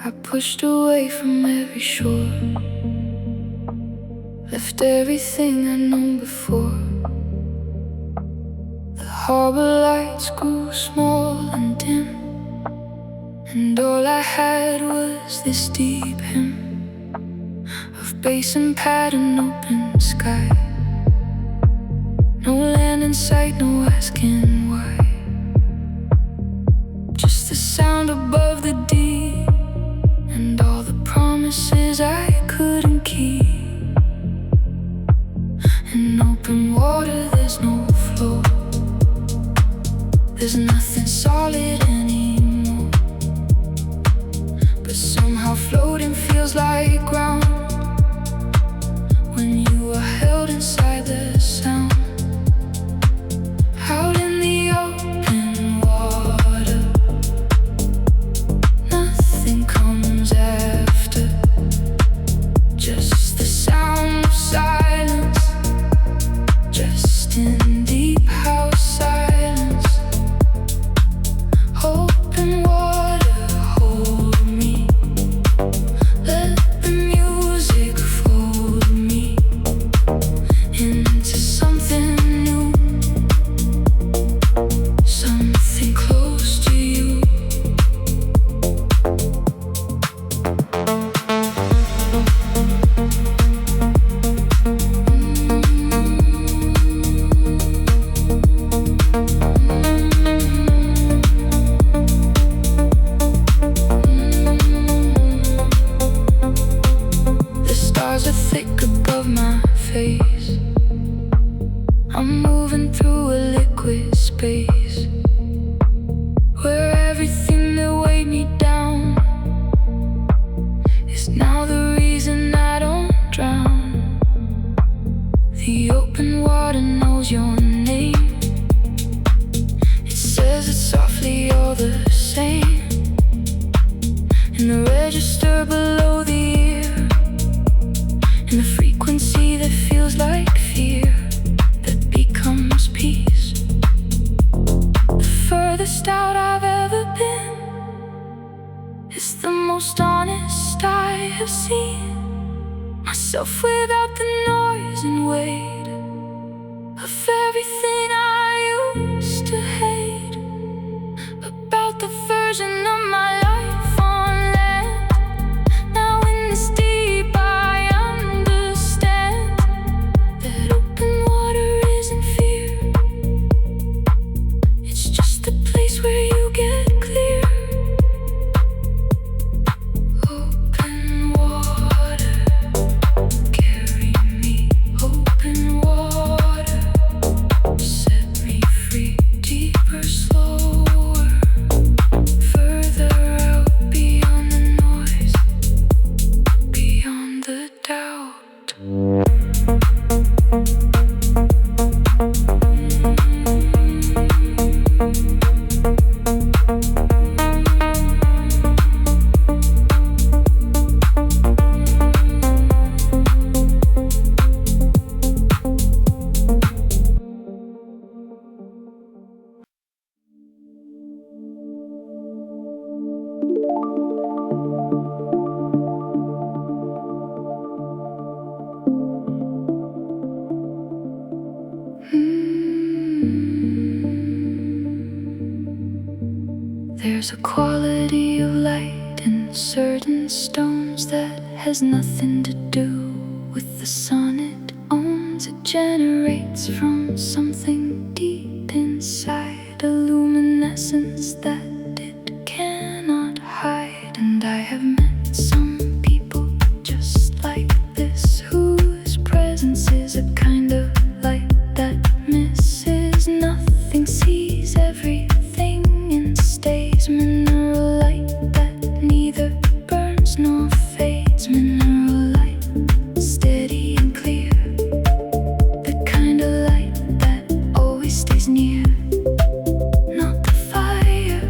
I pushed away from every shore, left everything I'd known before. The harbor lights grew small and dim, and all I had was this deep hymn of bass and pad and open sky. No land in sight, no asking why. Just the sound above the deep, and all the promises I couldn't keep. In open water there's no floor, there's nothing solid anymore. But somehow floating feels like ground when you are held inside the sound. Out in the open water, nothing comes after, just the sound of silence, just in deep house silence. Open water, hold me, let the music fold me into something new, something close to you. The stars are thick above my face, I'm moving through a liquid space where everything that weighed me down is now the reason I don't drown. The open water knows your name, it says it softly all the same. In the register below the ear, in the frequency that feels like fear, that becomes peace. The furthest out I've ever been is the most honest I have seen myself without the noise and weight of everything I used to hate about the version of my life on land. Now in this deep I understand that open water isn't fear, it's just the place where you get clear. Open water, carry me. Open water, set me free. Deeper, slower, further out beyond the noise, beyond the doubt. There's a quality of light in certain stones that has nothing to do with the sun it owns. It generates from something deep inside, a luminescence that it cannot hide. And I have met some people just like this, whose presence is a kind of light that misses nothing, sees everything and stays. Mineral light that neither burns nor fades. Mineral light, steady and clear, the kind of light that always stays near. Not the fire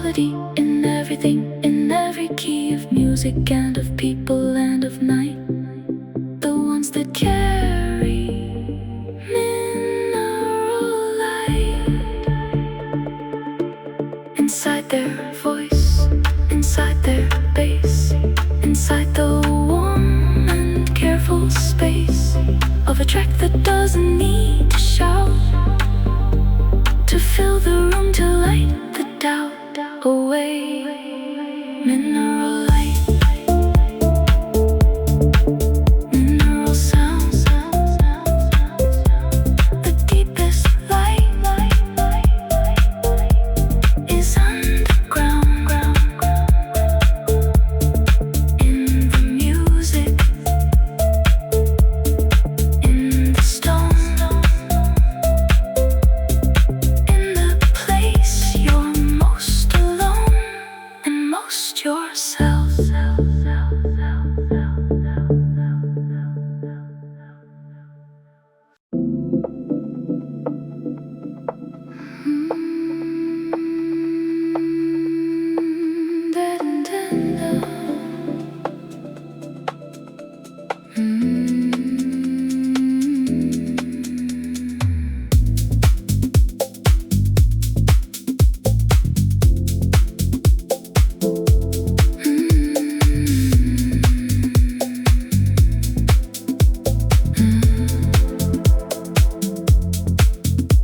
melody in everything, in every key of music and of people and of night. The ones that carry mineral light inside their voice, inside their bass, inside the warm and careful space of a track that doesn't need to shout, to fill the room, to light the doubt away. Mineral light, mineral sounds, the deepest light is underground, in the music, in the stone, in the place you're most alone and most yourself.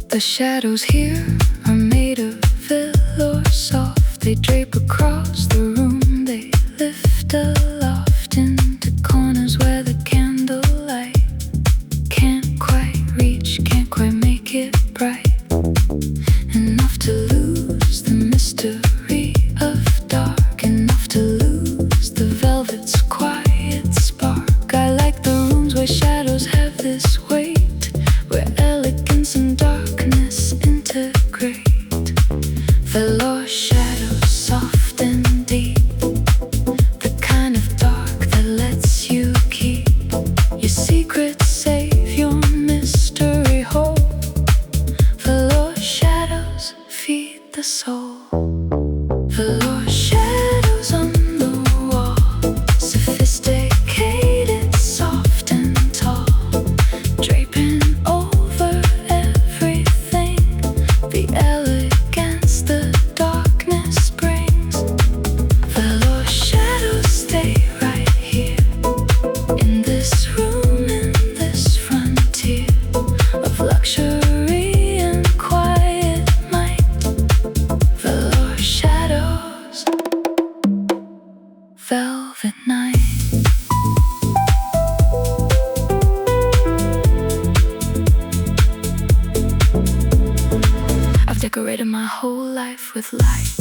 The shadows here are made of velour soft. They drape across the room, they lift aloft into corners where the candlelight can't quite reach, can't quite make it bright enough to lose the mystery of dark, enough to lose the velvet's quiet spark. I like the rooms where shadows have this weight, where elegance and darkness integrate. Velour shadows, soft and deep, the kind of dark that lets you keep your secret safe, your mystery whole. Velour shadows feed the soul. Velour shadows on the wall, sophisticated, soft and tall, draping over everything, the elegance the darkness brings. Velour shadows stay right here, in this room, in this frontier of luxury and quiet might. Velour shadows, velvet night. I've decorated my whole life with light,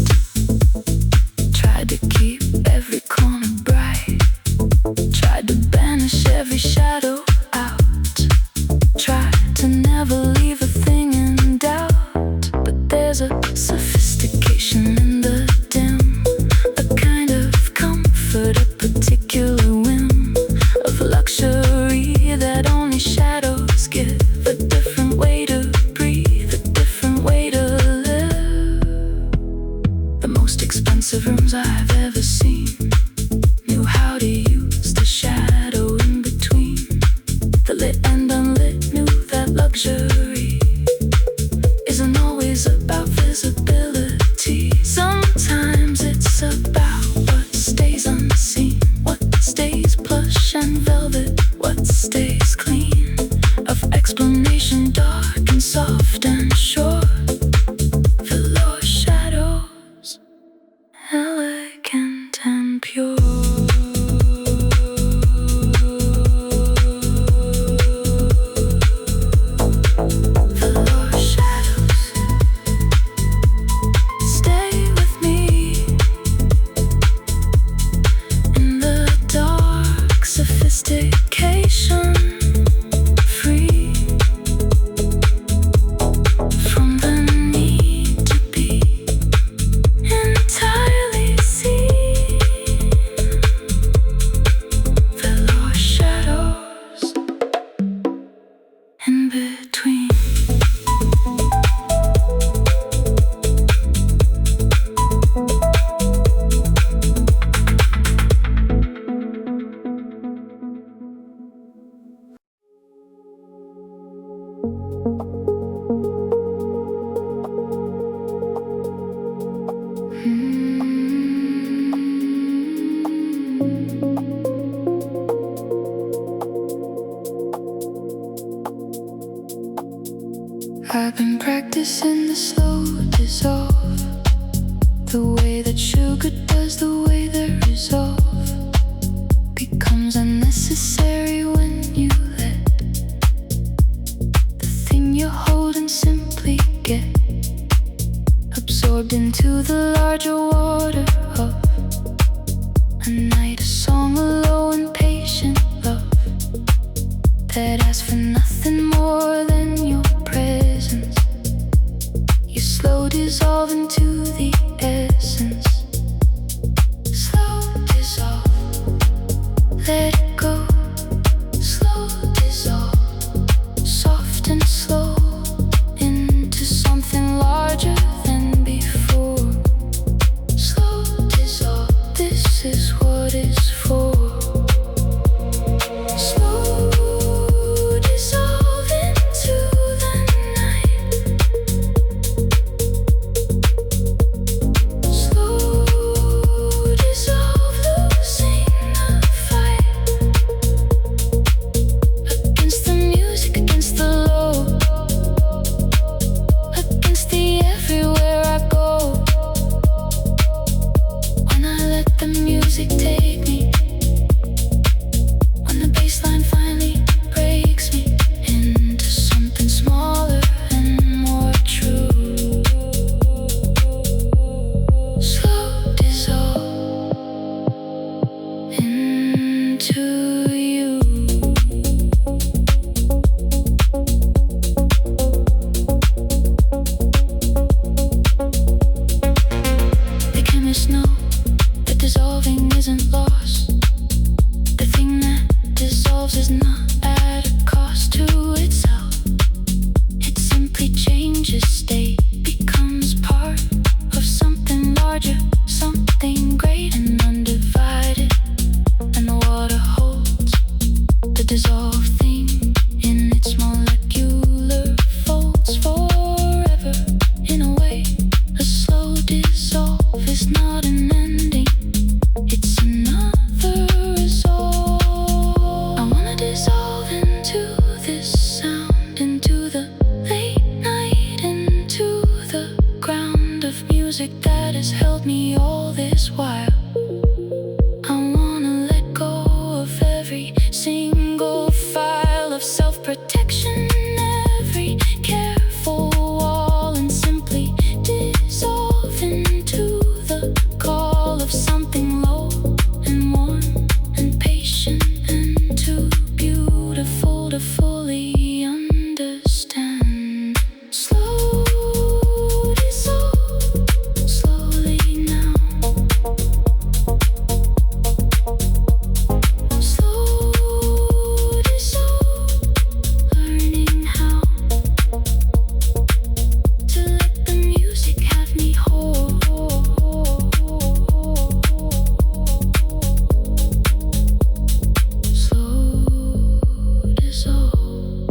tried to keep every corner bright, tried to banish every shadow out, tried to never leave a thing in doubt. But there's a sophistication in the dim, a kind of comfort, a particular whim of luxury that only shadows give. A different way to breathe, a different way to live. The most expensive rooms I've ever seen knew how to use the shadow in between. The lit and unlit knew that luxury isn't always about visibility. in the slow dissolve, the way that sugar does, the way that resolve becomes unnecessary when you let the thing you're holding simply get absorbed into the larger water of a night, a song, a low and patient love that asks for nothing more than your presence. You slow dissolve into the essence. Slow dissolve, let it go. Slow dissolve, soft and slow, into something larger than before. Slow dissolve, this is what it's for. Slow dissolve into the night. Slow dissolve, losing the fight against the music, against the low, against the everywhere I go. When I let the music take me, when the bassline finally breaks me into something smaller and more true. Slow dissolve into you. The chemists know that dissolving isn't lost. The thing that dissolves is not at a cost to itself. It simply changes state, becomes part of something larger, something great and undivided. And the water holds the dissolved thing in its molecular folds forever. In a way, a slow dissolve is not an ending, it's another resolve. I wanna dissolve into this sound, into the late night, into the ground of music that has held me all this while. I wanna let go of every single file of self-protection, every careful wall, and simply dissolve into the call of something low and warm and patient and too beautiful to fully understand. Slow dissolve, slowly now. Slow dissolve, learning how to let the music have me whole. Slow dissolve,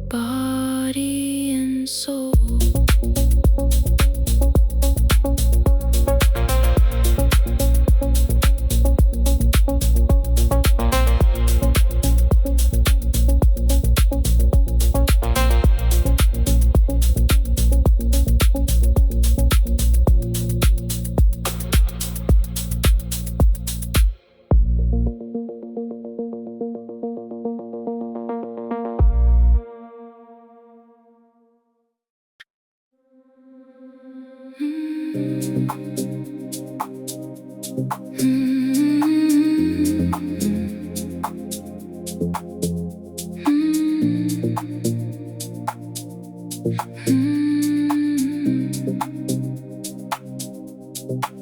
body and soul.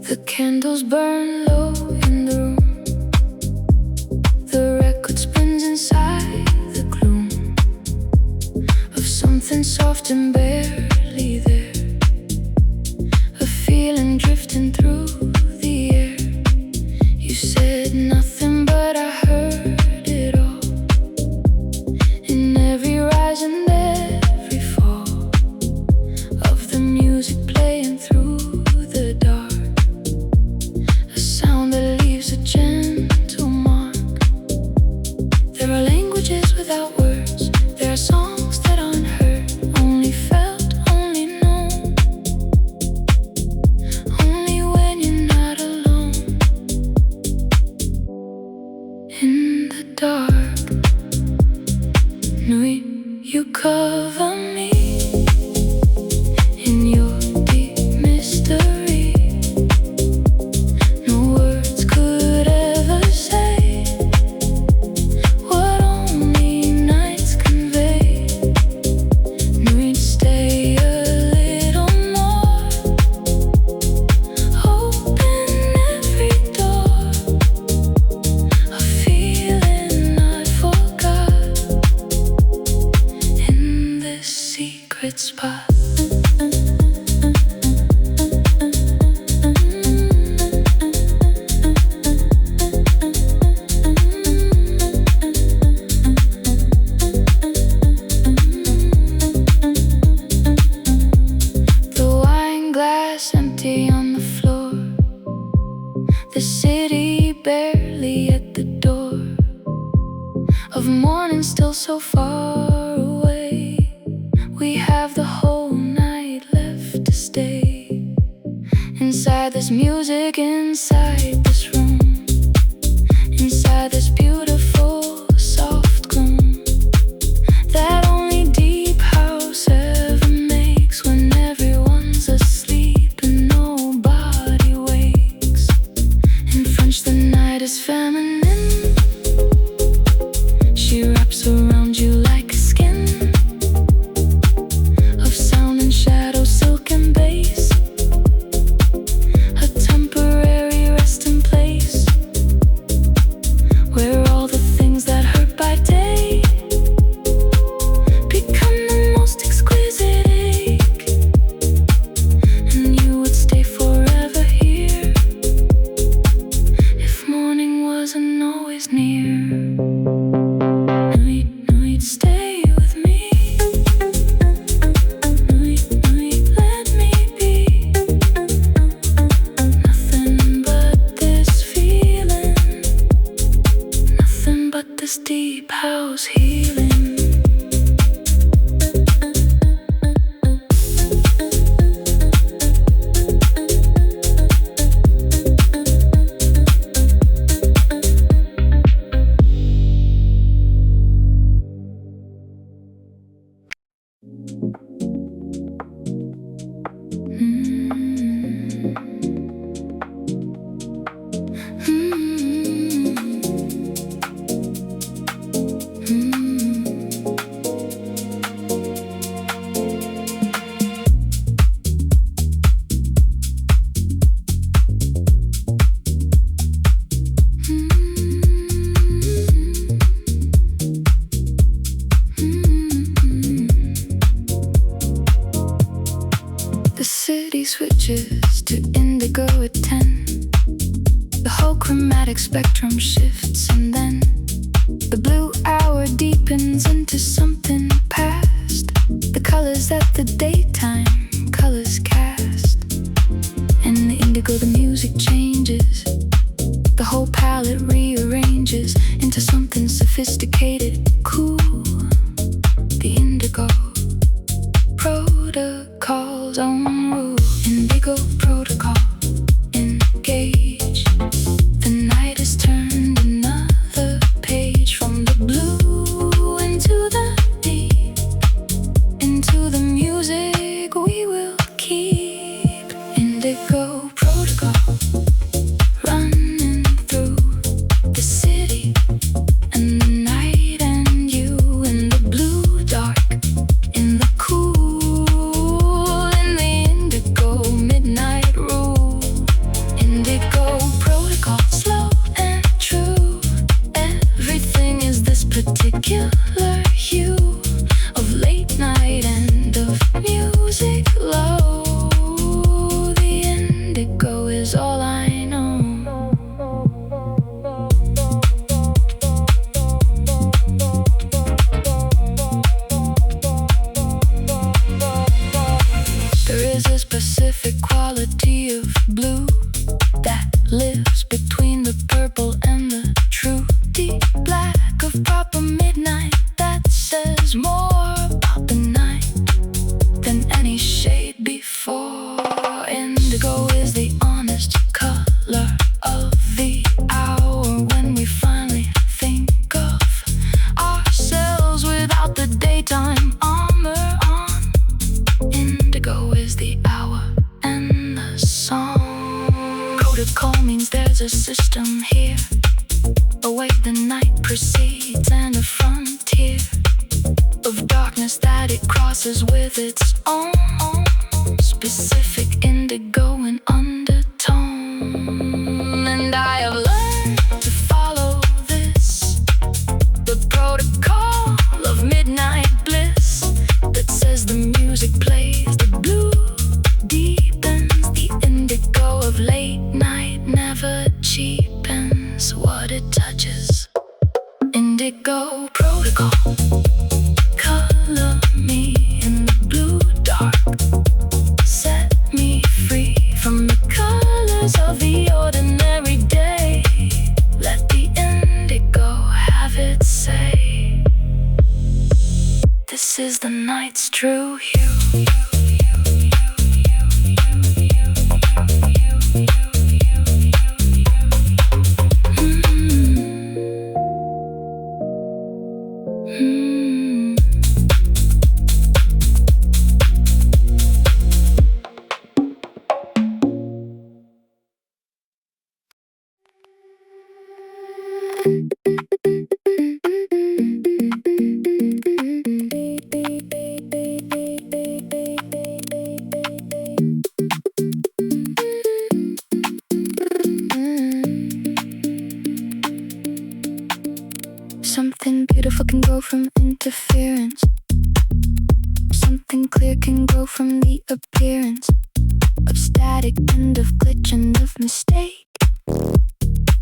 The candles burn low in the room. The record spins inside the gloom of something soft and barely there. A feeling drifting through the air. You said nothing, but I heard it all. In every rise and every fall of the music playing through the dark. A sound that leaves a gentle mark. There are languages without words. There are songs that aren't heard, only felt The wine glass empty on the floor, the city barely at the door of morning, still so far away. We have the whole night left to stay. Inside this music, inside this room, inside this beautiful soft gloom that only deep house ever makes, when everyone's asleep and nobody wakes. In French the night is feminine. She wraps around you like a skin of sound and shadow, silk and bass, a temporary resting place where all the things that hurt by day become the most exquisite ache. And you would stay forever here if morning wasn't always near. Nuit, stay with me. Nuit, let me be. Nothing but this feeling, nothing but this deep house healing. The city switches to indigo at 10. The whole chromatic spectrum shifts, and then the blue hour deepens into something past the colors that the daytime colors cast. And in the indigo the music changes, the whole palette rearranges into something sophisticated, cool. The indigo protocol's own rule. Indigo protocol, engage. The night is turned another page, from the blue into the deep, into the music we will keep. Indigo protocol, running through the city and the night, and you in the blue dark, in the cool, in the indigo midnight rule. Indigo protocol, slow and true. Everything is this particular hue of late night and of music low. The indigo is all I know. There is a specific quality of blue that lives between the purple and the true deep black of proper midnight, that says more about the night than any shade before. Indigo is the honest color of the hour, when we finally think of ourselves without the daytime armor on. Indigo is the hour and the song. Protocol means there's a system here, a way the night proceeds, and a frontier of darkness that it crosses with its own specific indigo and undertone. And I have learned to follow this, the protocol of midnight bliss that says the music plays true you. Something beautiful can grow from interference. Something clear can grow from the appearance of static and of glitch and of mistake.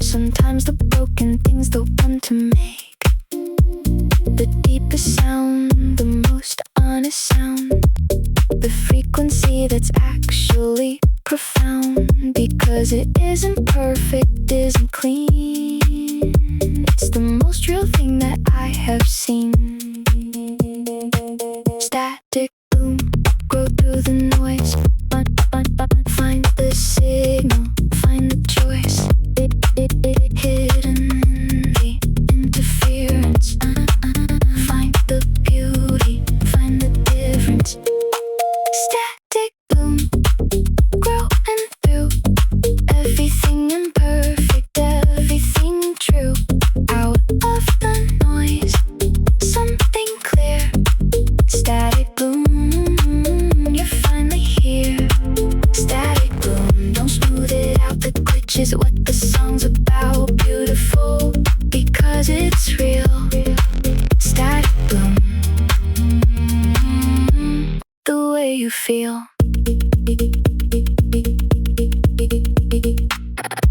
Sometimes the broken thing's the one to make the deepest sound, the most honest sound, the frequency that's actually profound. Because it isn't perfect, isn't clean, it's the most real thing that I have seen. Static boom, grow through the noise. Find the signal, find the choice. Hidden the interference. Find the beauty, find the difference. Static boom, growing through everything imperfect, everything true. Out of the noise, something clear. Static boom, you're finally here. Static boom, don't smooth it out. The glitch is what the song's about. Beautiful, because it's real. Static boom, the way you feel.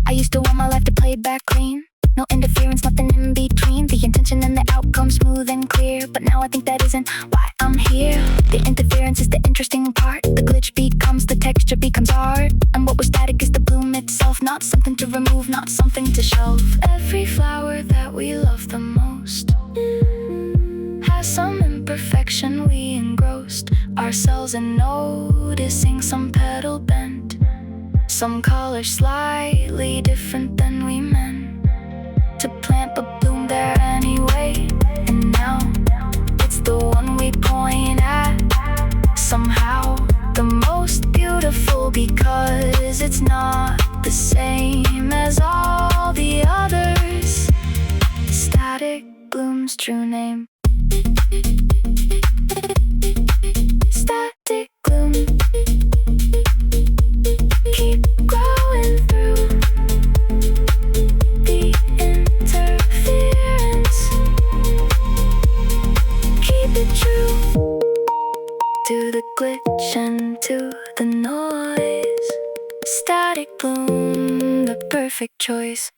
I used to want my life to play back clean. No interference, nothing in between. The intention and the outcome smooth and clear. But now I think that isn't why I'm here. The interference is the interesting part. The glitch becomes the texture, becomes art. And what was static is the bloom itself. Not something to remove, not something to shelve. Every flower that we love the most has some imperfection we engrossed ourselves in, noticing some petal bent, some color slightly different than we meant to plant, but bloom there anyway. And now it's the one we point at, somehow the most beautiful, because it's not the same as all the others. Static bloom's true name. Static bloom, keep growing through the interference. Keep it true to the glitch and to the noise. Static bloom, the perfect choice.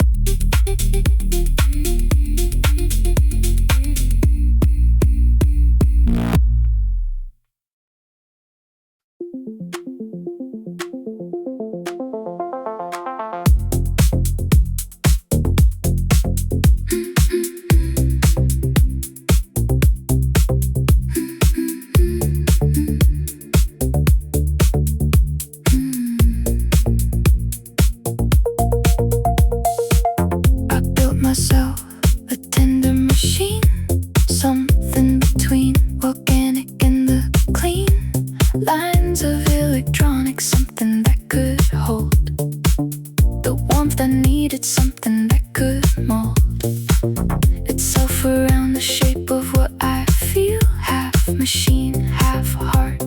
Myself a tender machine, something between organic and the clean lines of electronics, something that could hold the warmth I needed, something that could mold itself around the shape of what I feel. Half machine, half heart,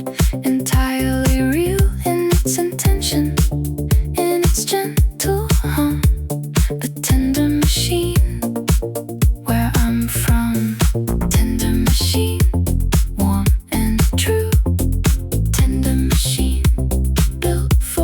entirely real in its intention, in its gentle hum. The tender machine, where I'm from. Tender machine, warm and true. Tender machine, built for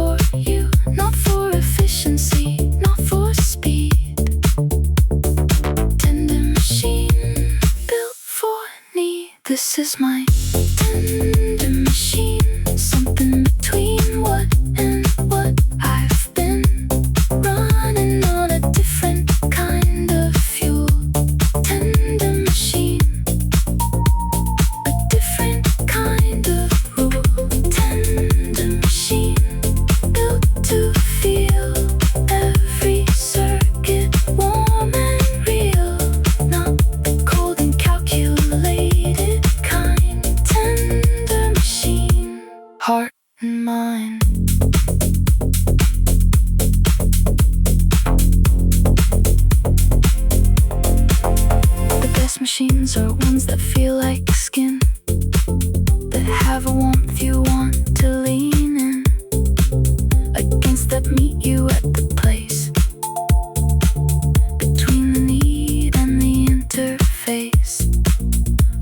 heart and mind. The best machines are ones that feel like skin, that have a warmth you want to lean in against, that meet you at the place between the need and the interface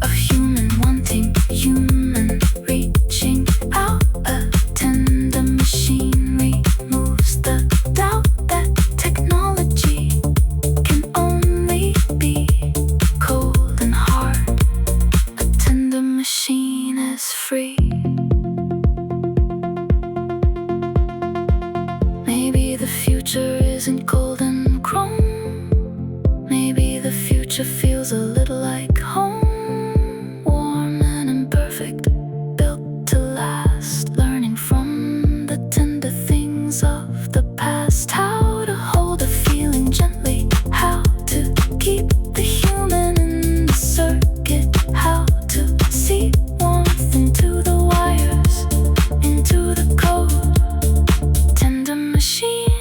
of human wanting human, reaching out. A tender machine removes the doubt that technology can only be cold and hard. A tender machine is free. Maybe the future isn't golden chrome. Maybe the future feels a little like home, warm and imperfect, built to last, learning from the tender things of the past. How to hold a feeling gently, how to keep the human in the circuit, how to see warmth into the wires, into the code. Tender machine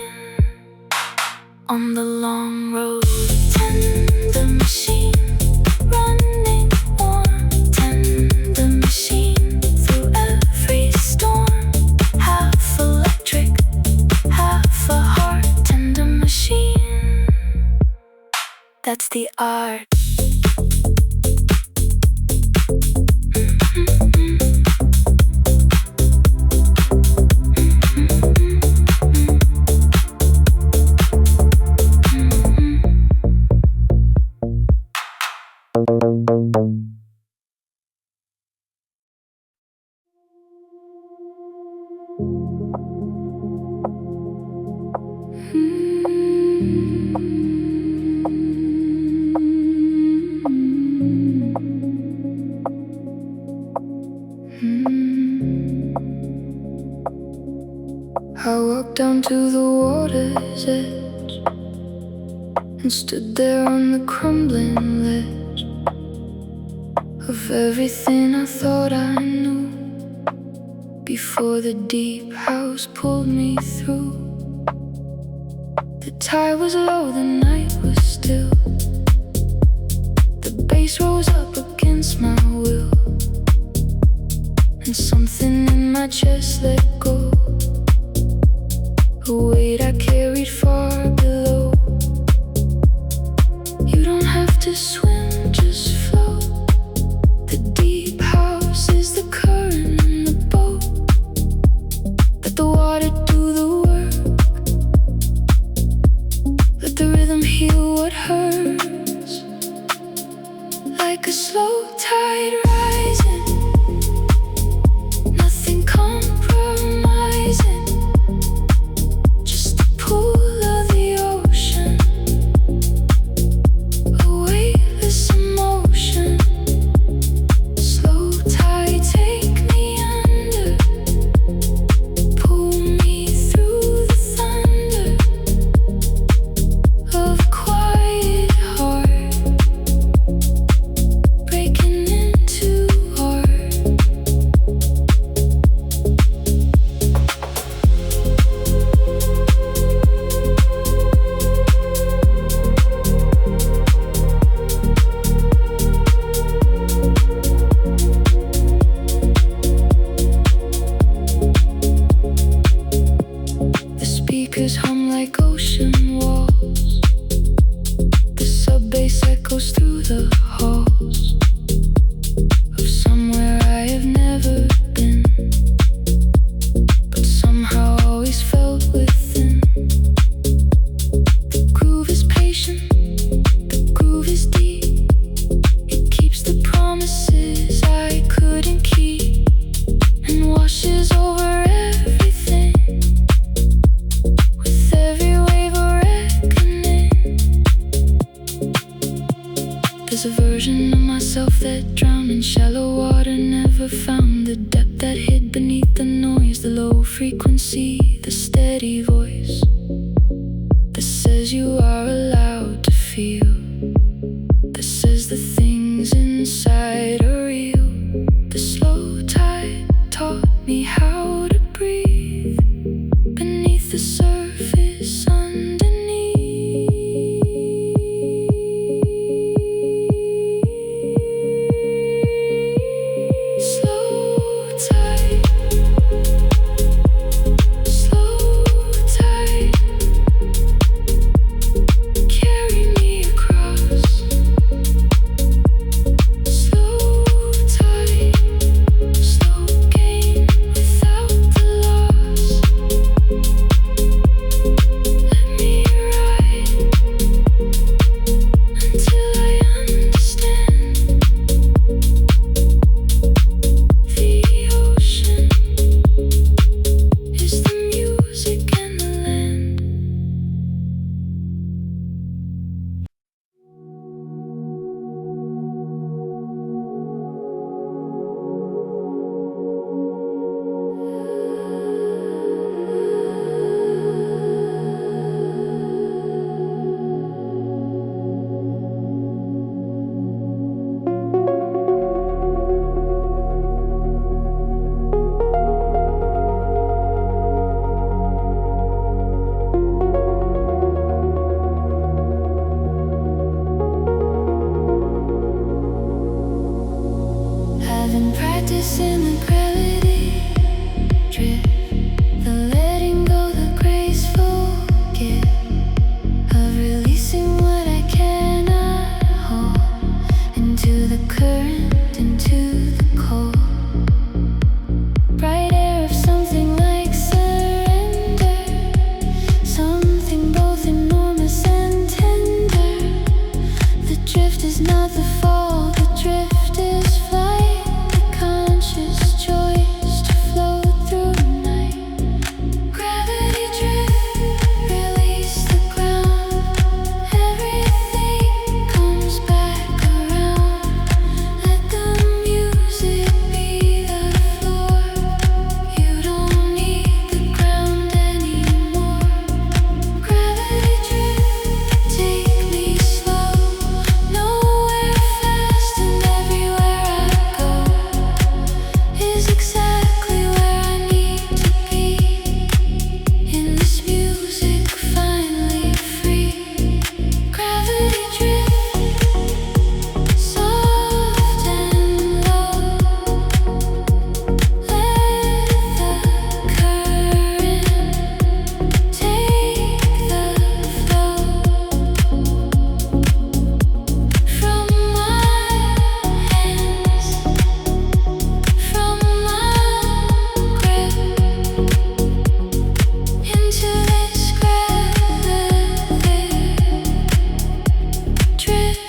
on the long road. Tender machine running warm. Tender machine through every storm. Half electric, half a heart. Tender machine, that's the art. I walked down to the water's edge and stood there on the crumbling ledge of everything I thought I knew, before the deep house pulled me through. The tide was low, the night was still. The bass rose up against my will, and something in my chest let go. A weight I carried far below. You don't have to swim, just float. The deep house is the current in the boat. Let the water do the work. Let the rhythm heal what hurts. Like a slow tide rising, nothing compromising. Speakers hum like ocean walls. The sub-bass echoes through the halls of somewhere I have never been, but somehow always felt within. The groove is patient, the groove is deep. It keeps the promises I couldn't keep, and washes over everything. There's a version of myself that drowned in shallow water, never found the depth that hid beneath the noise, the low frequency, the steady voice that says you are allowed to feel, that says the things inside are real. The slow tide taught me how how to breathe beneath the surface underneath. Slow tide, slow tide, carry me across. Slow tide, slow gain without the loss. Let me ride until I understand the ocean is the music and the land. I've been practicing the gravity drift, the letting go, the graceful gift of releasing what I cannot hold into the current, into the cold, bright air of something like surrender, something both enormous and tender. The drift is not the fall, the drift is flight, the conscious choice to float through the night. Gravity drift, release the ground, everything comes back around. Let the music be the floor, you don't need the ground anymore. Gravity drift, take me slow, nowhere fast and everywhere I go is exactly where I need to be. In this music, finally free. Gravity drift, soft and low. Let the current take the flow from my hands, from my grip, into this gravity drift.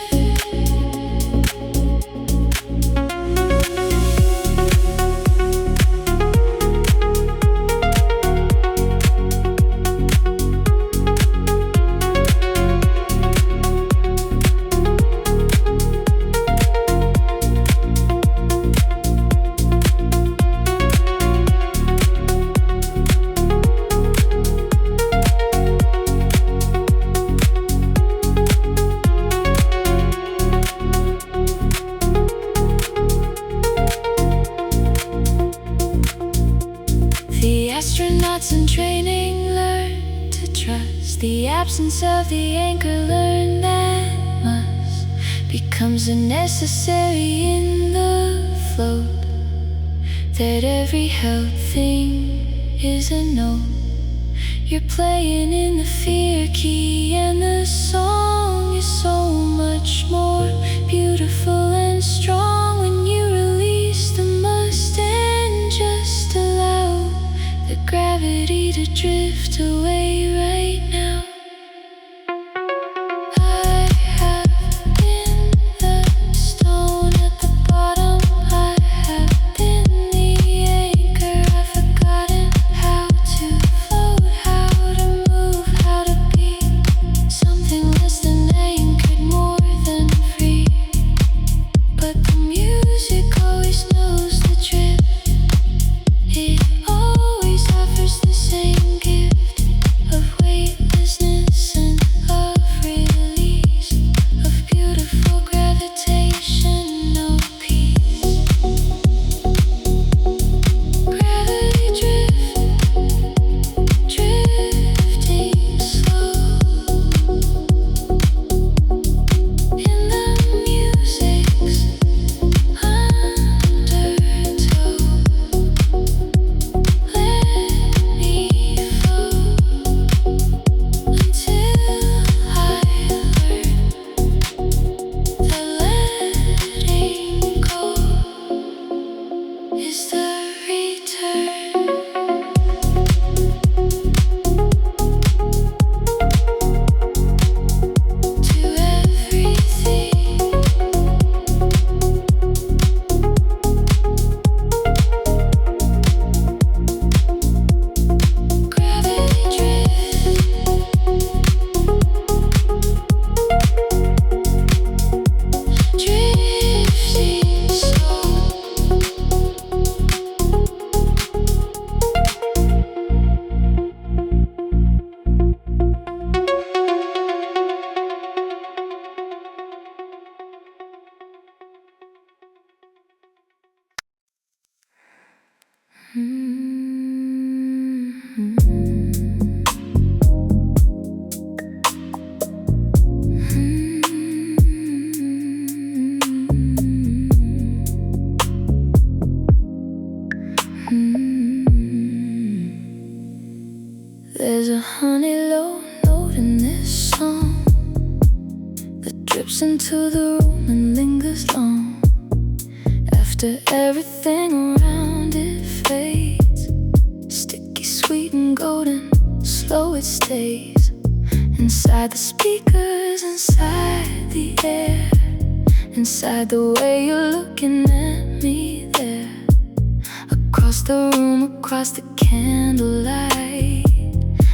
The astronauts in training learn to trust the absence of the anchor, learn that must becomes a necessary in the float, that every held thing is a note. You're playing in the fear key, and the song is so much more beautiful and strong when you release the must and just allow the gravity to drift away right now. I have been the stone at the bottom, I have been the anchor, I've forgotten how to float, how to move, how to be something less than anchored, more than free. But the music always knows the drift, it always offers the same gift of There's a honey low note in this song that drips into the room and lingers long. After everything around it fades, sticky, sweet and golden, slow it stays. Inside the speakers, inside the air, inside the way you're looking at me there. Across the room, across the candlelight,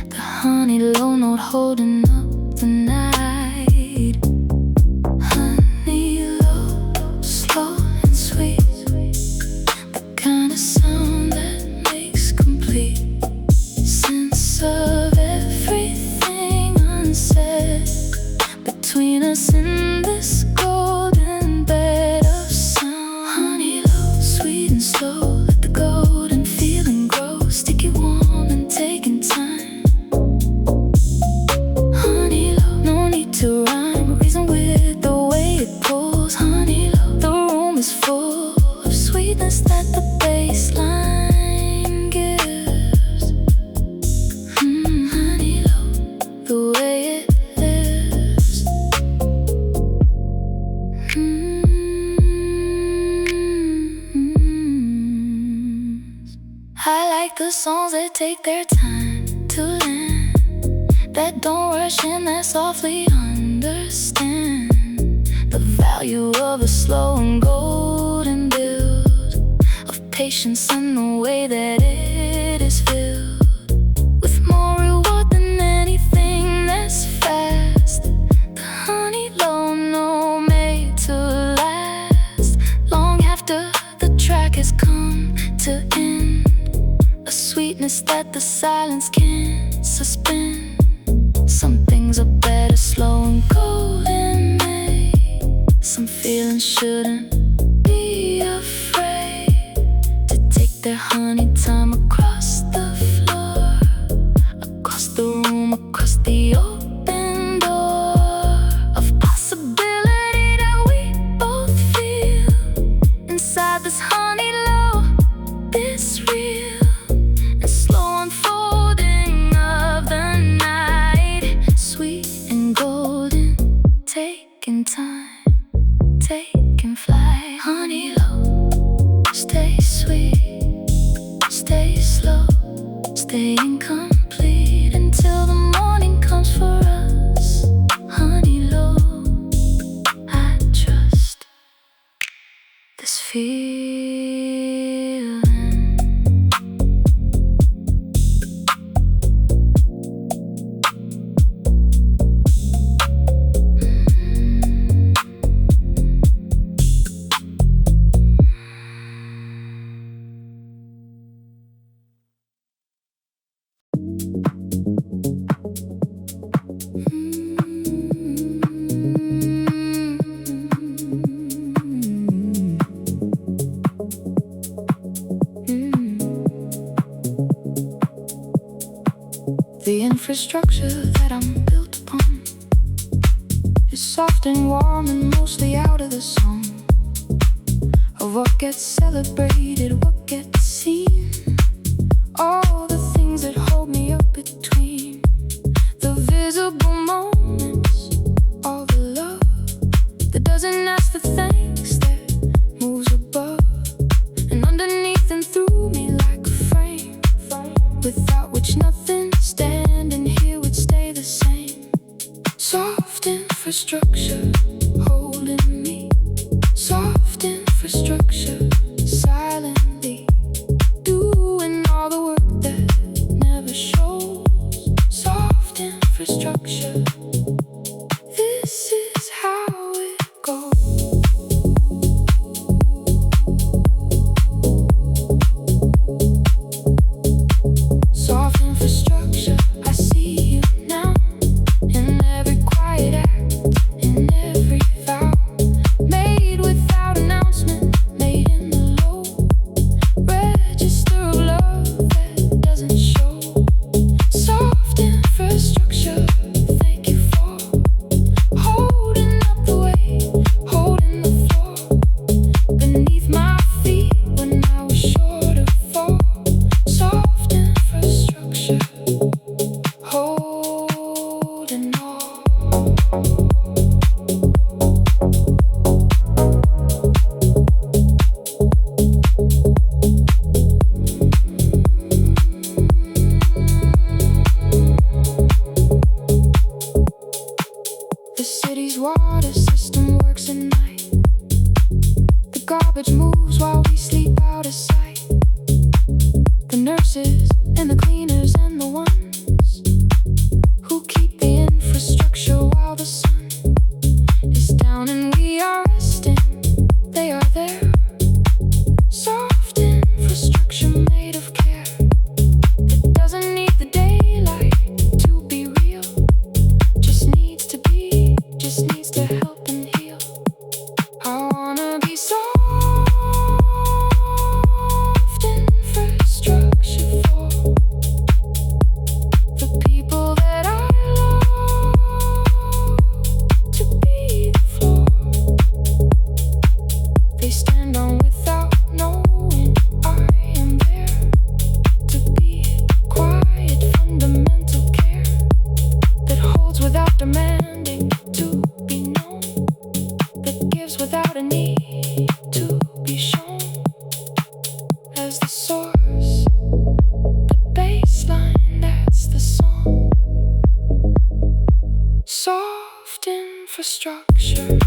the honey low note holding up the night. Honey low, slow and sweet, the kind of sound that makes complete sense of everything unsaid between us in this golden bed of sound. Honey low, sweet and slow, let the golden feeling grow, sticky, warm and taking time. Honey low, no need to rhyme, reason with the way it pulls. Honey low, the room is full of sweetness that the bass line gives. Honey low, the way it lives. I like the songs that take their time to land, that don't rush in, that softly understand the value of a slow and golden build, of patience and the way that it is filled with more reward than anything that's fast. The honey low note made to last long after the track has come to end, a sweetness that the silence can't suspend. Some things are better slow and golden made. Some feelings shouldn't be afraid to take their honey time across the floor, across the room, across the open door of possibility that we both feel inside this honey low, this real and slow unfolding of the night. Sweet and golden, taking time, taking flight. Honey low, stay sweet, stay slow, stay incomplete until the morning comes for us. Honey low, I trust this feeling. The infrastructure that I'm built upon is soft and warm and mostly out of the song of what gets celebrated, what gets seen. All the things that hold me up between the visible moments, all the love that doesn't ask for thanks, that moves above and underneath and through me like a frame, without which nothing standing here would stay the same. Soft infrastructure holding me, soft infrastructure silently doing all the work that never shows. Soft infrastructure, this is how it goes. Soft infrastructure, I see you now in every quiet act, in every nurses and the cleaners and the ones who keep the infrastructure while the sun is down and we are resting. They are there. Soft infrastructure made of care that doesn't need the daylight to be real. Just needs to be, just needs to help and heal. I wanna be soft infrastructure for the people that I love, to be the floor they stand on without knowing I am there, to be quiet, fundamental care that holds without demanding to be known, that gives without a need to be shown as the source, the baseline, that's the song. Soft infrastructure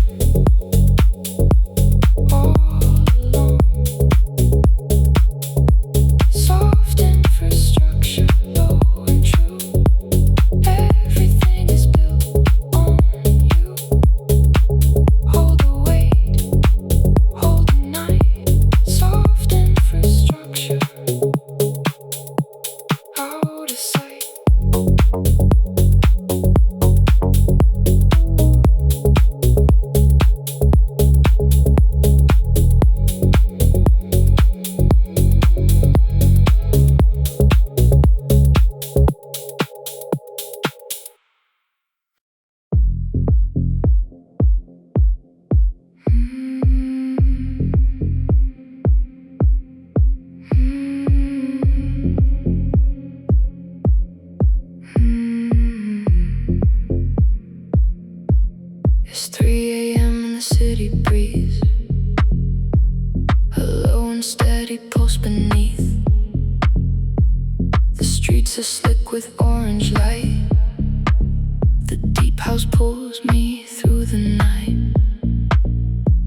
all along. Soft infrastructure, low and true. Everything is built on you. Hold the weight, hold the night. Soft infrastructure, out of sight. It's 3 a.m. in the city breeze, a low and steady pulse beneath. The streets are slick with orange light. The deep house pulls me through the night.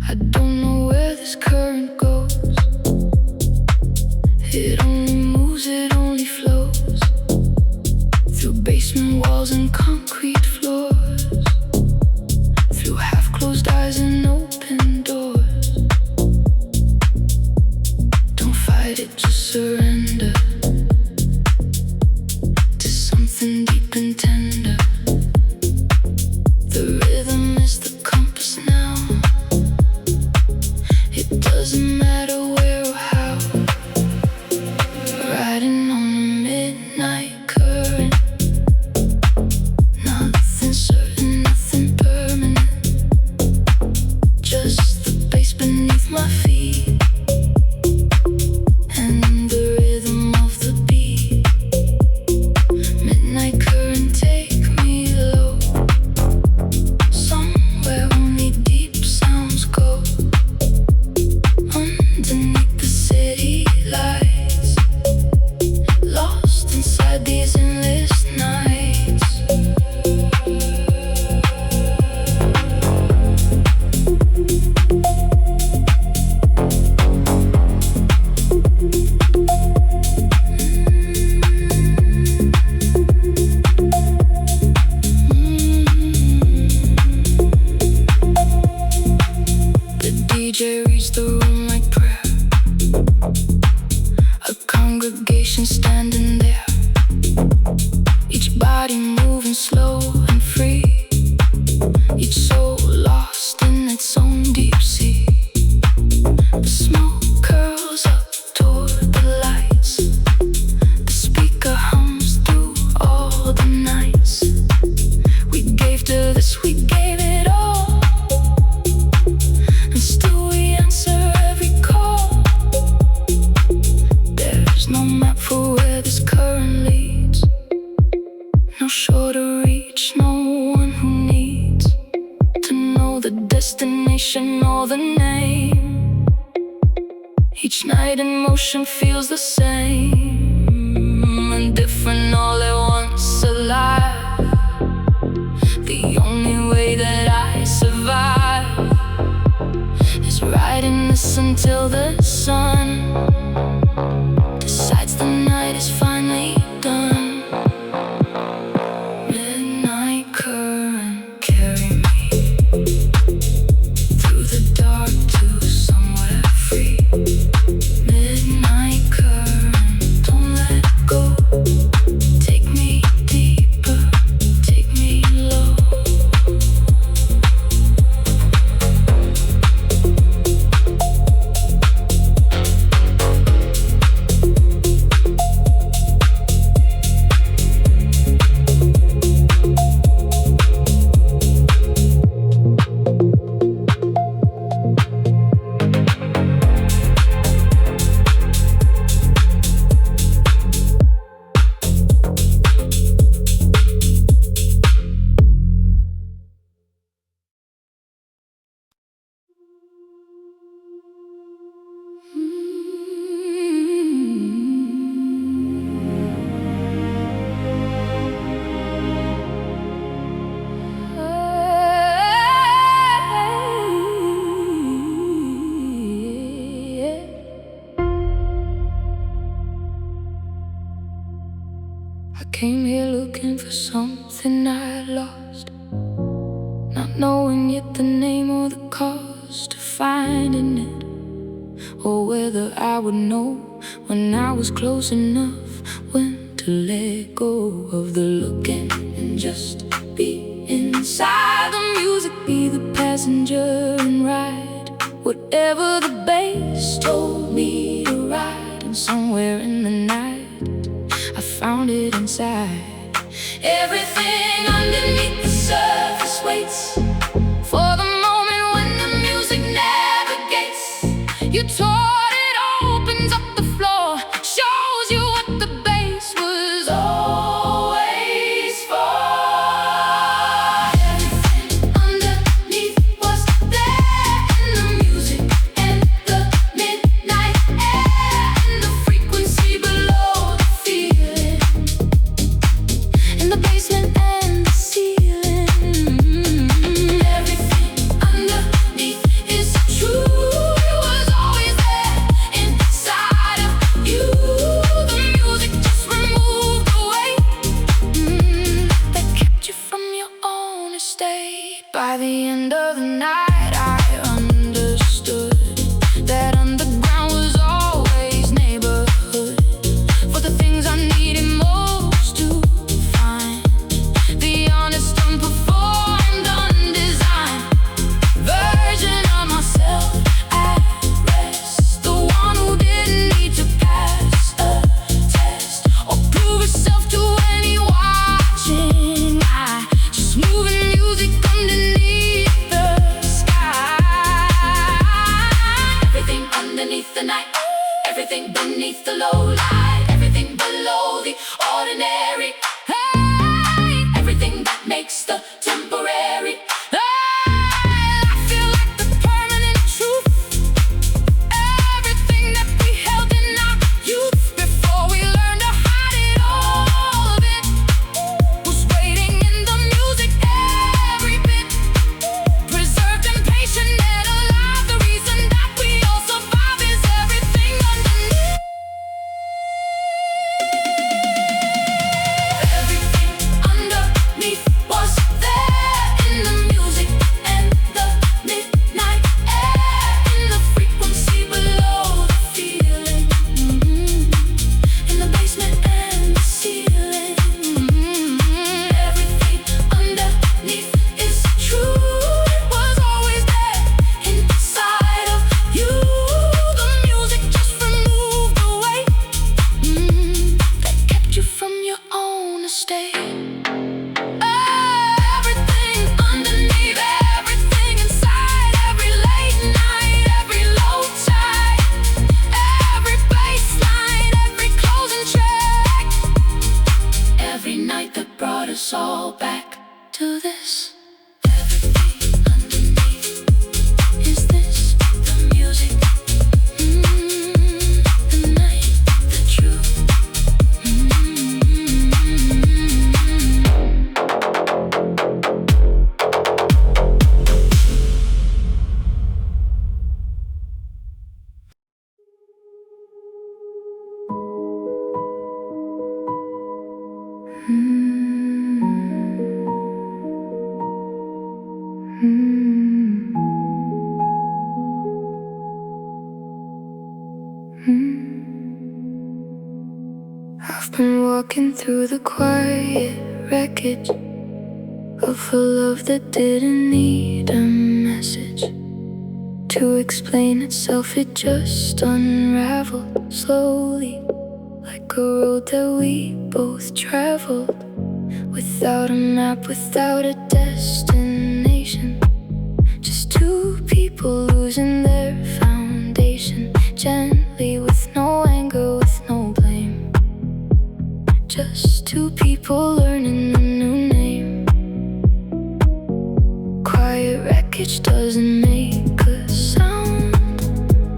I don't know where this current goes. It only moves, it only flows through basement walls and concrete floors, through half-closed eyes and open doors. Don't fight it, just surrender to something deep and tender. The rhythm is the compass now. It doesn't matter where or how. Riding on a midnight current. Nothing certain, nothing permanent. Just the bass beneath my feet and the rhythm of the beat. Midnight current, take me low, somewhere only deep sounds go. Underneath the city lights, lost inside these endless nights. The DJ reads the room like prayer, a congregation standing there, each body moving slow and free, each soul lost in its own deep sea. The smoke curls up toward the lights, the speaker hums through all the nights. We gave to this, we gave it all, and still we answer every call. There's no map for where this current leads, no shorter reach, no one who needs to know the destination or the name. Each night in motion feels the same and different all at once, alive. The only way that I survive is riding this until the sun decides the night is fine. I came here looking for something I lost, not knowing yet the name or the cost of finding it, or whether I would know when I was close enough, when to let go of the looking and just be inside the music, be the passenger and ride whatever the bass told me to ride. And somewhere in the night I found it inside. Everything underneath the surface waits for the moment when the music navigates. You taught it opens up the floor, shows you what the bass was always for. Everything underneath was there in the music and the midnight air and the frequency below the feeling, in the basement and the ceiling. Everything underneath is true. It was always there inside of you. The music just removed the weight that kept you from your own estate. By the end of the night I understood that underground was always neighborhood for the things I needed most to find. The honest, unperformed, undesigned version of myself at rest. The one who didn't need to pass a test or prove herself to any watching eye, just moving music underneath the sky. Everything underneath the night, everything beneath the low light, everything below the ordinary. Hey, everything that makes the temporary. Hey, I feel like the permanent truth. Everything that we held in our youth before we learned to hide it, all of it was waiting in the music. Every bit preserved and patient and alive. The reason that we all survive is everything underneath. Everything underneath was there in the music and the midnight air, in the frequency below the feeling, in the basement and the ceiling. Everything underneath is true. It was always there inside of you. The music just removed the weight that kept you from your own estate. Everything underneath, everything inside, every late night, every low tide, every bass line, every closing track, every night that brought us all back to this. Everything underneath is this, the music, the night, the truth. I've been walking through the quiet wreckage of a love that didn't need a message to explain itself. It just unraveled slowly, like a road that we both traveled, without a map, without a destination. Just two people losing their foundation, gently, with no anger, with no blame. Just two people learning a new name. Quiet wreckage doesn't make a sound,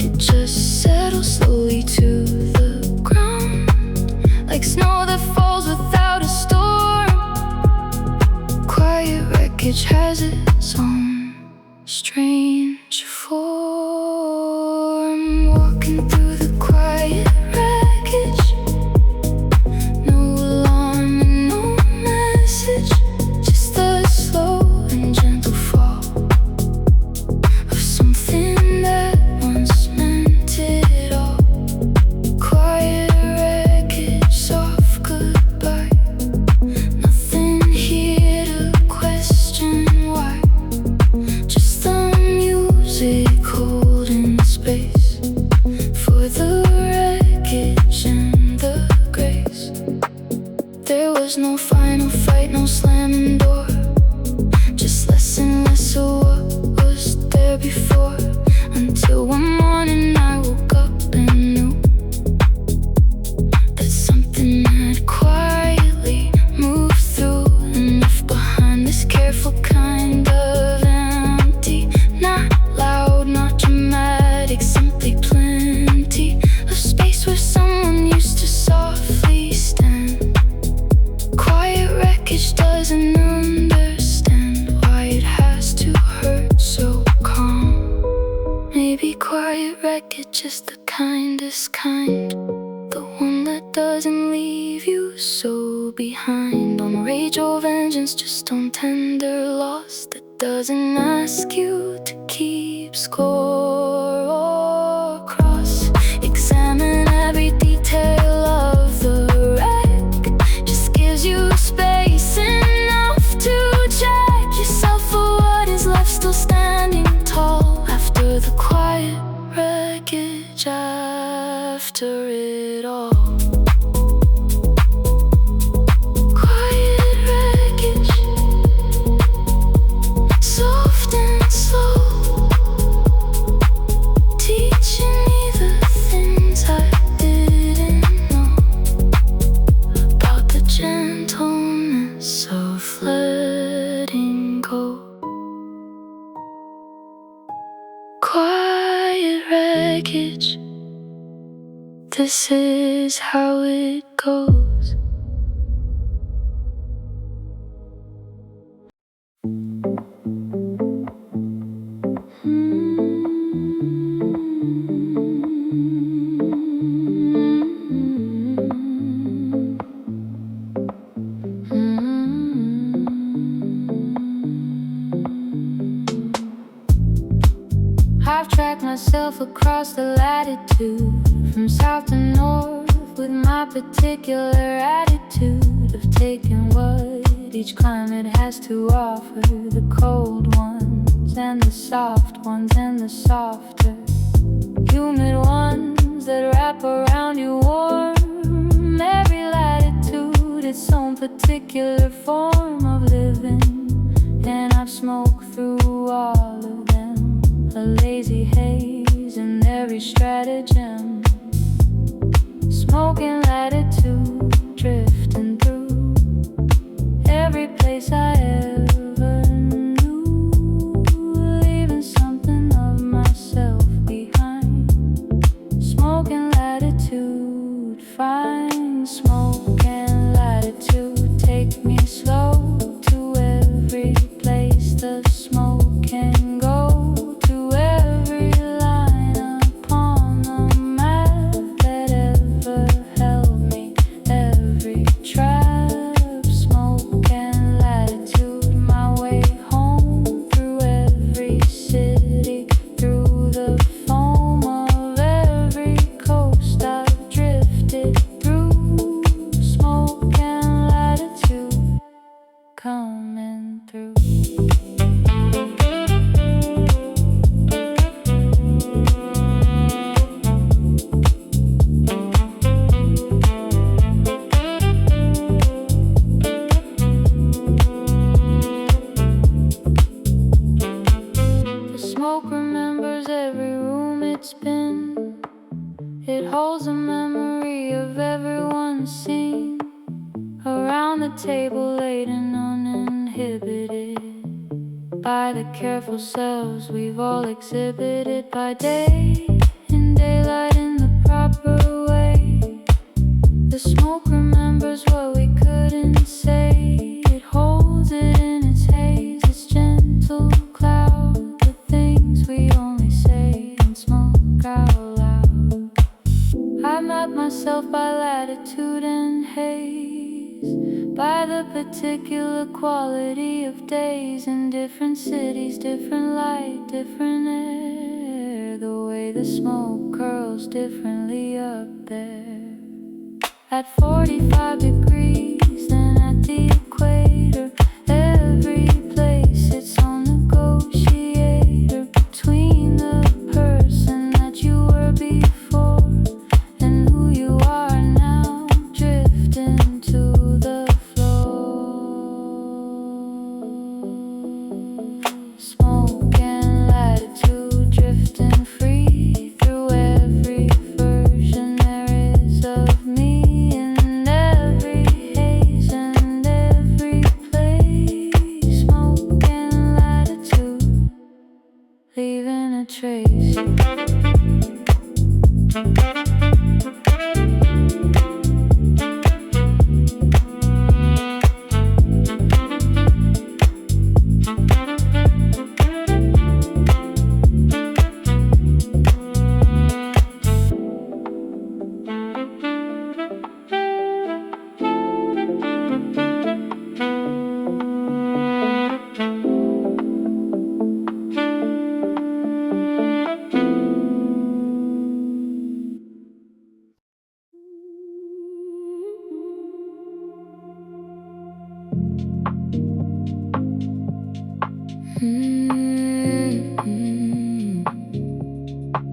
it just settles slowly to the ground, like snow that falls without a storm. Quiet wreckage has its own strange form. Walking through the quiet wreckage, no alarm There was no final fight, no slamming door, just less and less of what was there before. Until one morning I woke up and knew that something had quietly moved through and left behind this careful kind of empty. Not loud, not dramatic, simply plenty of space where someone used to softly stand. Quiet wreckage doesn't understand why it has to hurt so calm. Maybe quiet wreckage is the kindest kind, the one that doesn't leave you so behind. On rage or vengeance, just on tender loss that doesn't ask you to keep score or cross. Examine every detail of the wreck, just gives you space enough to check yourself for what is left still standing tall after the quiet wreckage, after it all. Quiet wreckage, soft and slow, teaching me the things I didn't know about the gentleness of letting go. Quiet wreckage, this is how it goes. I've tracked myself across the latitude, from south to north, with my particular attitude of taking what each climate has to offer. The cold ones and the soft ones and the softer humid ones that wrap around you warm. Every latitude its own particular form of living, and I've smoked through all of them, a lazy haze in every stratagem. Smoking latitude, drifting through every place I ever knew, leaving something of myself behind. Smoking latitude, fine. Smoking latitude, take me slow to every place the smoke can go. Coming through. The smoke remembers every room it's been. It holds a memory of everyone's seen around the table late and uninhibited by the careful selves we've all exhibited, by day and daylight in the proper way. The smoke remembers what we couldn't say. It holds it in its haze, its gentle cloud, the things we only say and smoke out loud. I map myself by latitude and haze, by the particular quality of days in different cities, different light, different air. The way the smoke curls differently up there at 45 degrees, then at the equator. Every place it's on negotiator between the person that you were before and who you are now, drifting to the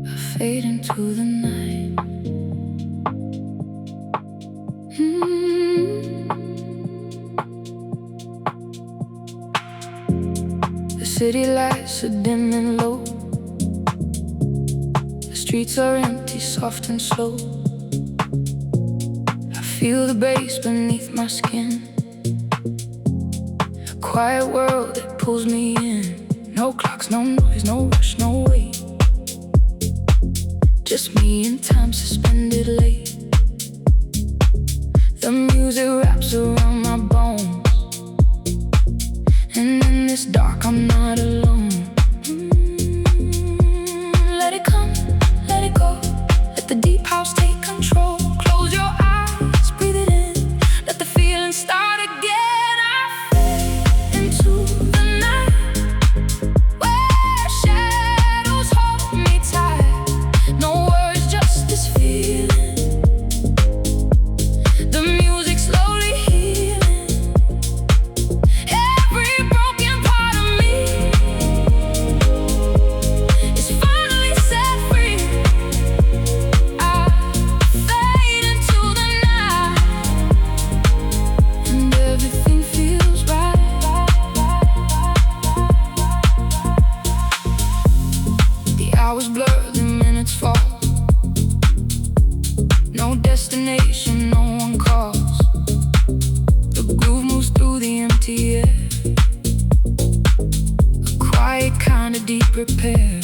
I fade into the night. The city lights are dim and low. The streets are empty, soft and slow. I feel the bass beneath my skin. A quiet world that pulls me in. No clocks, no noise, no rush, no wait. Just me and time suspended late. The music wraps around my bones, and in this dark I'm not alone. Let it come, let it go. Let the deep house take control. Close your eyes, breathe it in. Let the feeling start again. I fade into the night, where shadows hold me tight. No words, just this feeling. The music slowly healing every broken part of me. It's finally set free. I fade into the night, and everything feels right. The hours blur, the minutes fall. No destination, no one calls. The groove moves through the empty air. A quiet kind of deep repair.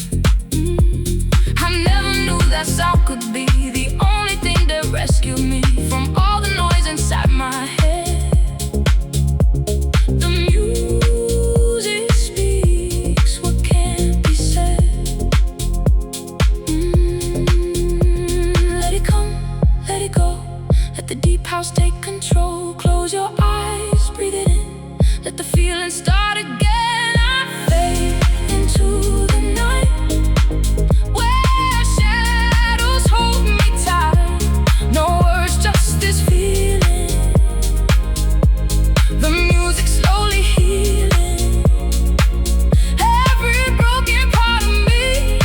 I never knew that sound could be the only thing that rescued me from all the noise inside my head. The music speaks what can't be said. Let it come, let it go. Let the deep house take control. Close your eyes, breathe it in. Let the feeling start again. I fade into the night, where shadows hold me tight. No words, just this feeling. The music slowly healing every broken part of me.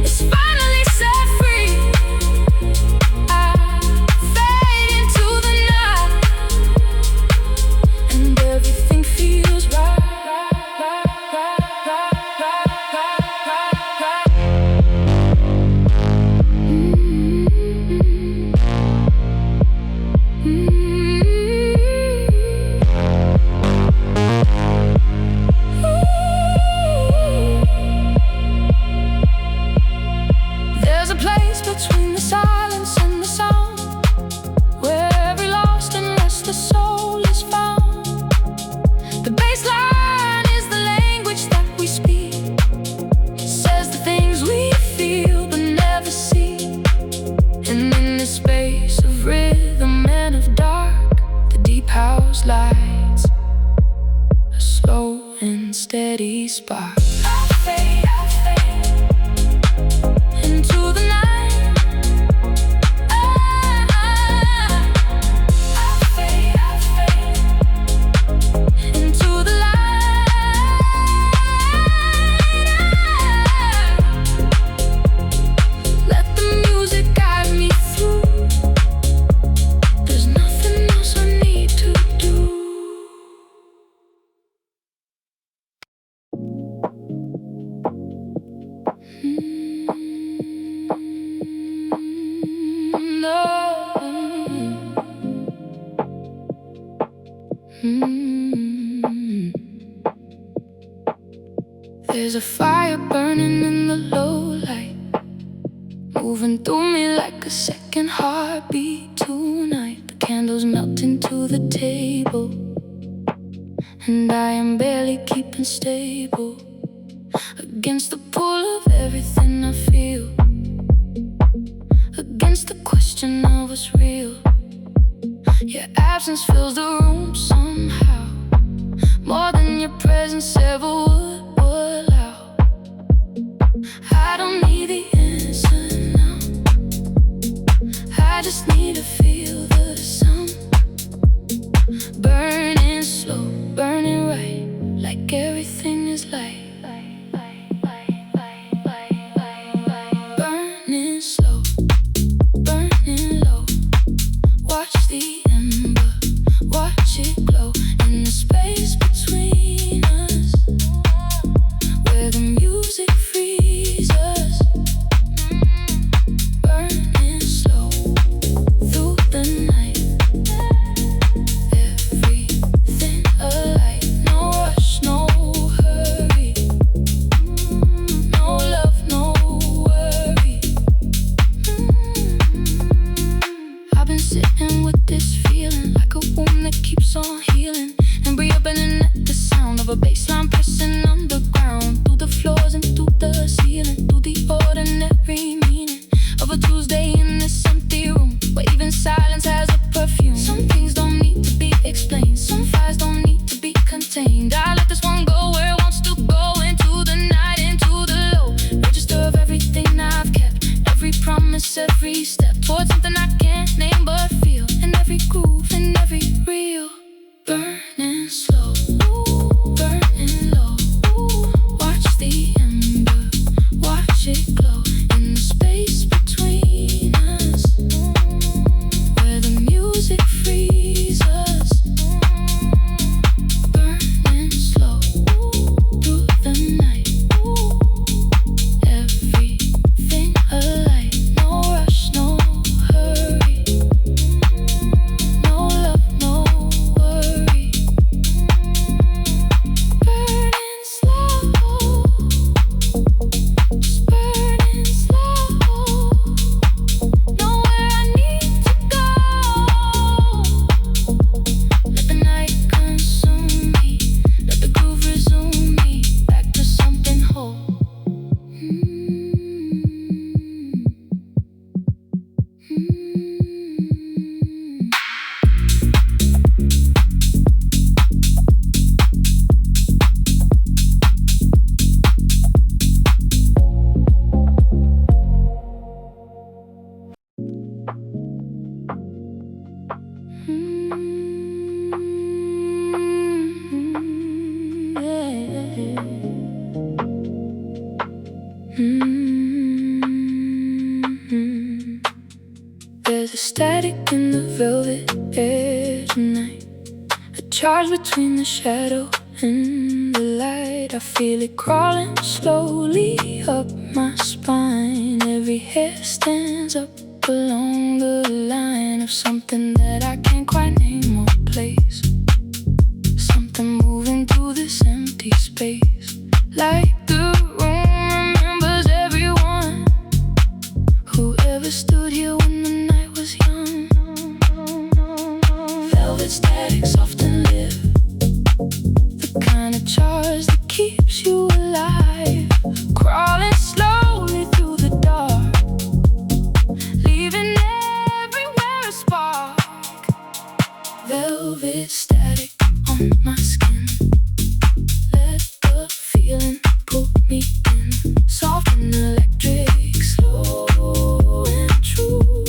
It's finally set free. I fade into the night, and everything feels right. There's a place between the silence and the sound, where every lost and restless soul is found. The bass line is the language that we speak. It says the things we feel but never see. And in this space of rhythm and of dark, the deep house lights a slow and steady spark. I fade into the night. I fade into the light. Let the music guide me through. There's nothing else I need to do. There's a fire burning in the low light, moving through me like a second heartbeat tonight. The candles melt into the table, and I am barely keeping stable against the pull of everything I feel, against the question of what's real. Your absence fills the room somehow, more than your presence ever would allow. I don't need the answer now, I just need to feel the sound. the ember, watch it glow in the space between us, where the music frees us, burning slow through the night. Everything alight, no rush, no hurry, no love, no worry. I've been sitting with this feeling like a wound that keeps on healing, and reopening at the sound of a bass line pressing underground, through the floors and through the ceiling, through the ordinary meaning of a Tuesday in this empty room, where even silence has a perfume. Some things don't need to be explained, some fires don't need to be contained. I let this one go where it wants to go, into the night, into the low register of everything I've kept, every promise, every step towards something I can't name but feel, and every groove and every reel, burning slow, burning low. Watch the ember, watch it glow in the space between us, where the music frees us, burning slow through the night. Everything alight, no rush, no hurry, no love, no worry. Burning slow, just burning slow. Nowhere I need to go. Let the night consume me, let the groove resume me, back to something whole. There's a static in the velvet air tonight, a charge between the shadow and the light. I feel it crawling slowly up my spine. Every hair stands up along the line of something that I can't quite name or place. Something moving through this empty space, like the room remembers everyone. Whoever stood here when the night was young. Velvet statics often live, the kind of charge that keeps you alive, crawling slowly through the dark, leaving everywhere a spark. Velvet static on my skin, let the feeling pull me in, soft and electric, slow and true.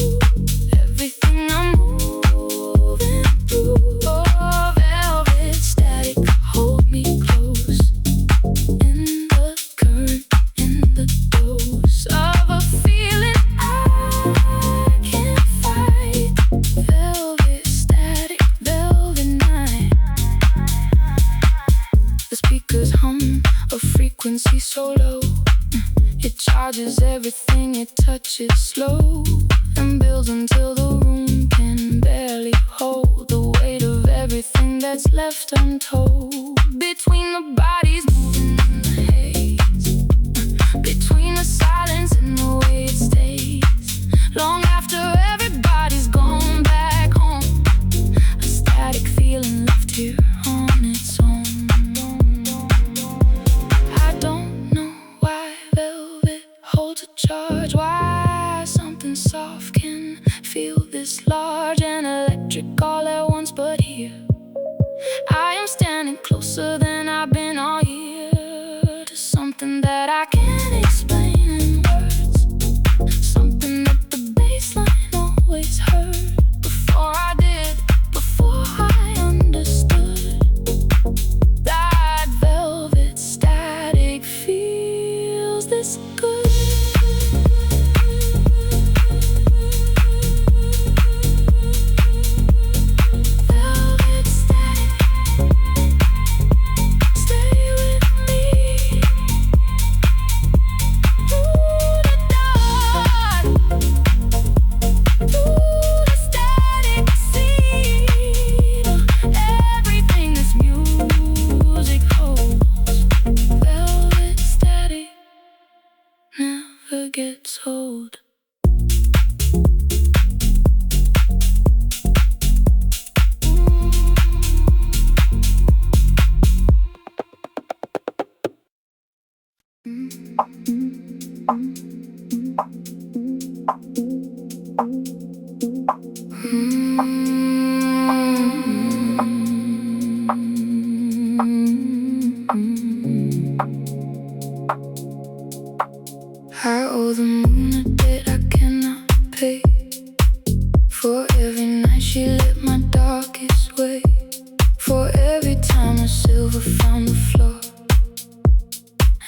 Everything I'm moving through, oh, velvet static, hold me close, in the current, in the dose of a feeling I can't fight. Velvet static, velvet night. The speakers hum a frequency so low, it charges everything it touches slow, and builds until the room can barely hold the weight of everything that's left untold. Between the bodies moving in the haze, between the silence and the way it stays, long after everybody's gone back home, a static feeling left here on its own. I don't know why velvet holds a charge, why something soft can feel this large and electric all at once. But here I am standing closer than I've been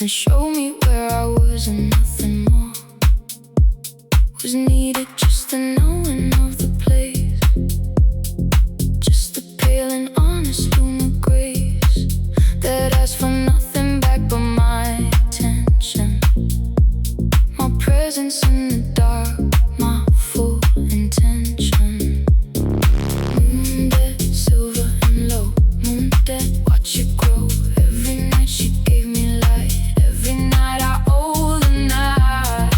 showed me where I was and nothing more was needed. Just the knowing of the place, just the pale and honest lunar grace that asked for nothing back but my attention, my presence in the dark, my full intention. Moon dead, silver and low, moon dead, watch it grow. Every night she gave me light, every night I owe the night.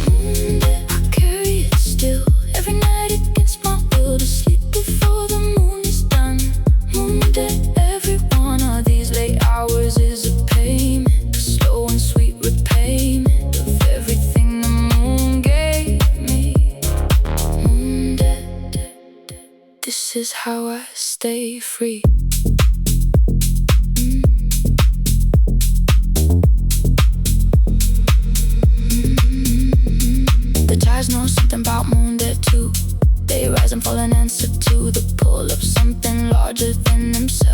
Moon dead, I carry it still, every night against my will, to sleep before the moon is done. Moon dead, every one of these late hours is a payment, a slow and sweet repayment of everything the moon gave me. Moon dead, this is how I stay free. The tides know something about moon dead too. They rise and fall in answer to the pull of something larger than themselves.